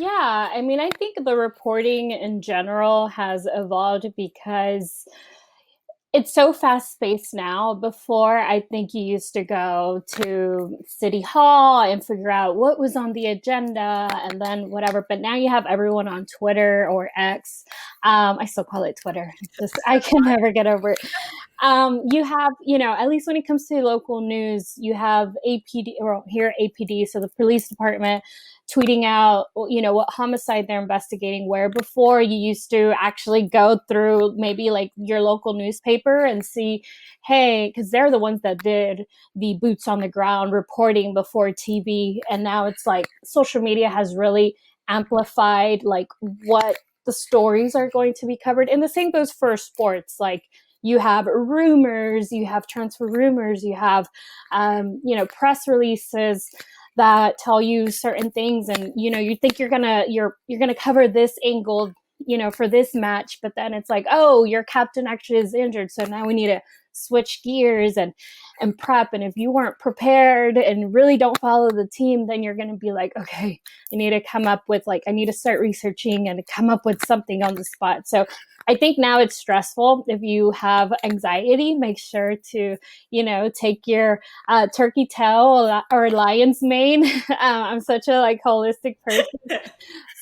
Yeah, I mean, I think the reporting in general has evolved because it's so fast paced now. Before, I think you used to go to City Hall and figure out what was on the agenda and then whatever. But now you have everyone on Twitter or X. I still call it Twitter. It's just, I can never get over it. You have, at least when it comes to local news, you have APD, or here APD, so the police department, tweeting out, what homicide they're investigating, where before you used to actually go through maybe like your local newspaper and see, hey, because they're the ones that did the boots on the ground reporting before TV. And now it's like social media has really amplified like what the stories are going to be covered. And the same goes for sports. Like, you have rumors, you have transfer rumors, you have, press releases that tell you certain things, and you think you're gonna cover this angle, for this match, but then it's like, oh, your captain actually is injured, so now we need to switch gears and prep. And if you weren't prepared and really don't follow the team, then you're going to be like, okay, I need to come up with I need to start researching and come up with something on the spot. So I think now it's stressful. If you have anxiety, make sure to, take your turkey tail or lion's mane. I'm such a holistic person.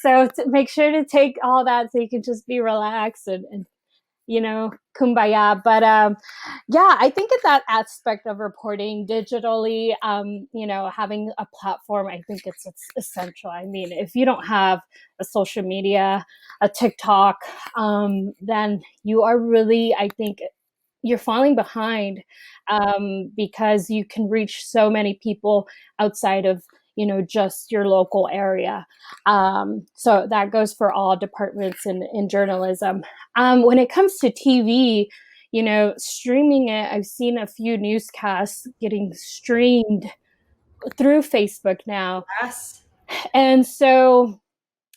So to make sure to take all that so you can just be relaxed and kumbaya. But yeah, I think in that aspect of reporting digitally, having a platform, I think it's essential. I mean, if you don't have a social media, a TikTok, then you are really, I think, you're falling behind, because you can reach so many people outside of just your local area. So that goes for all departments in journalism. When it comes to TV, streaming it, I've seen a few newscasts getting streamed through Facebook now. Yes. And so,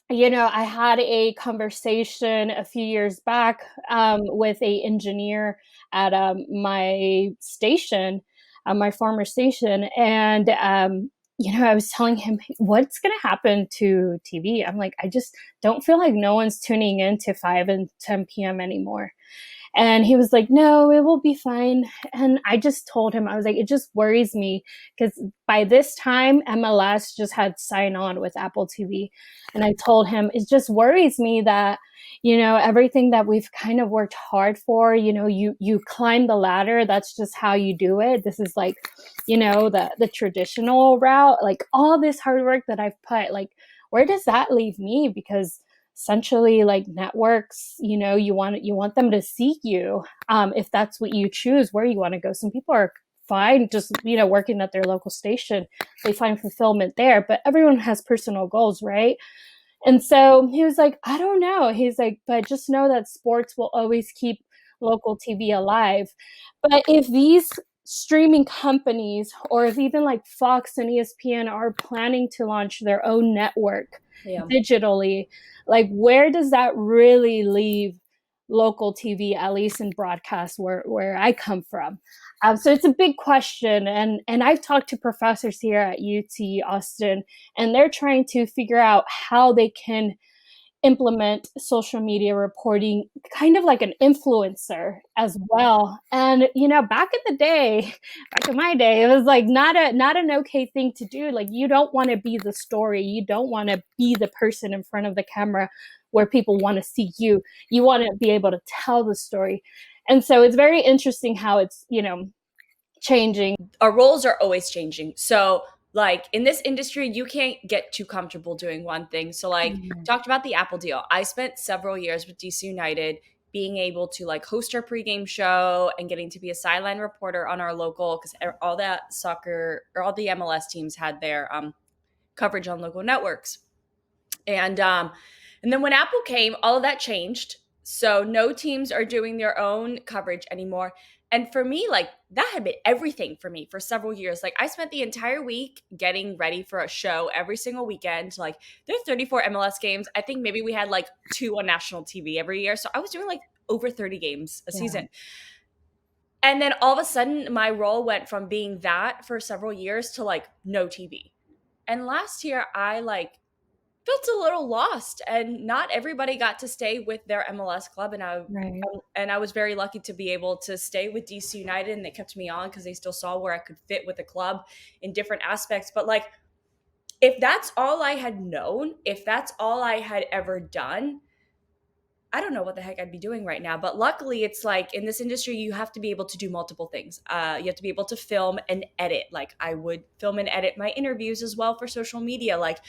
I had a conversation a few years back, with a engineer at my station, my former station, and I was telling him what's going to happen to TV. I'm like, I just don't feel like no one's tuning in to 5 and 10 p.m. anymore. And he was like, no, it will be fine. And I just told him, I was like, it just worries me because by this time, MLS just had sign on with Apple TV. And I told him, it just worries me that, everything that we've kind of worked hard for, you climb the ladder. That's just how you do it. This is like, the traditional route, like all this hard work that I've put, like, where does that leave me? Because essentially, like, networks, you want them to see you, if that's what you choose, where you want to go. Some people are fine just working at their local station. They find fulfillment there, but everyone has personal goals, right? And so he was like, I don't know. He's like, but just know that sports will always keep local TV alive. But if these streaming companies, or if even like Fox and ESPN are planning to launch their own network, Yeah. digitally, like, where does that really leave local TV, at least in broadcast where I come from? So it's a big question, and I've talked to professors here at UT Austin, and they're trying to figure out how they can implement social media reporting, kind of like an influencer as well. And back in the day, back in my day, it was like not an okay thing to do. Like, you don't want to be the story, you don't want to be the person in front of the camera where people want to see you. You want to be able to tell the story. And so it's very interesting how it's changing. Our roles are always changing. So like in this industry, you can't get too comfortable doing one thing. So like talked about the Apple deal. I spent several years with DC United being able to like host our pregame show and getting to be a sideline reporter on our local, because all that soccer or all the MLS teams had their coverage on local networks. And then when Apple came, all of that changed. So no teams are doing their own coverage anymore. And for me, like that had been everything for me for several years. Like I spent the entire week getting ready for a show every single weekend. Like there are 34 MLS games. I think maybe we had like 2 on national TV every year. So I was doing like over 30 games a season. And then all of a sudden my role went from being that for several years to like no TV. And last year I like felt a little lost, and not everybody got to stay with their MLS club, Right. and I was very lucky to be able to stay with DC United, and they kept me on because they still saw where I could fit with the club in different aspects. But like, if that's all I had known, if that's all I had ever done, I don't know what the heck I'd be doing right now. But luckily, it's like in this industry, you have to be able to do multiple things. You have to be able to film and edit. Like, I would film and edit my interviews as well for social media. Like,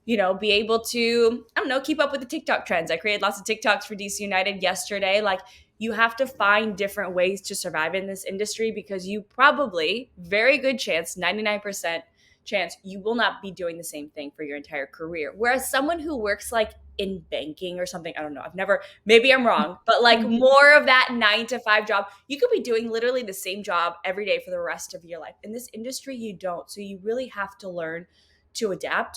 be able to, I don't know, keep up with the TikTok trends. I created lots of TikToks for DC United yesterday. Like, you have to find different ways to survive in this industry, because you probably, very good chance, 99% chance, you will not be doing the same thing for your entire career. Whereas someone who works like in banking or something, I don't know, I've never, maybe I'm wrong, but like Mhm. more of that 9 to 5 job, you could be doing literally the same job every day for the rest of your life. In this industry, you don't. So you really have to learn to adapt.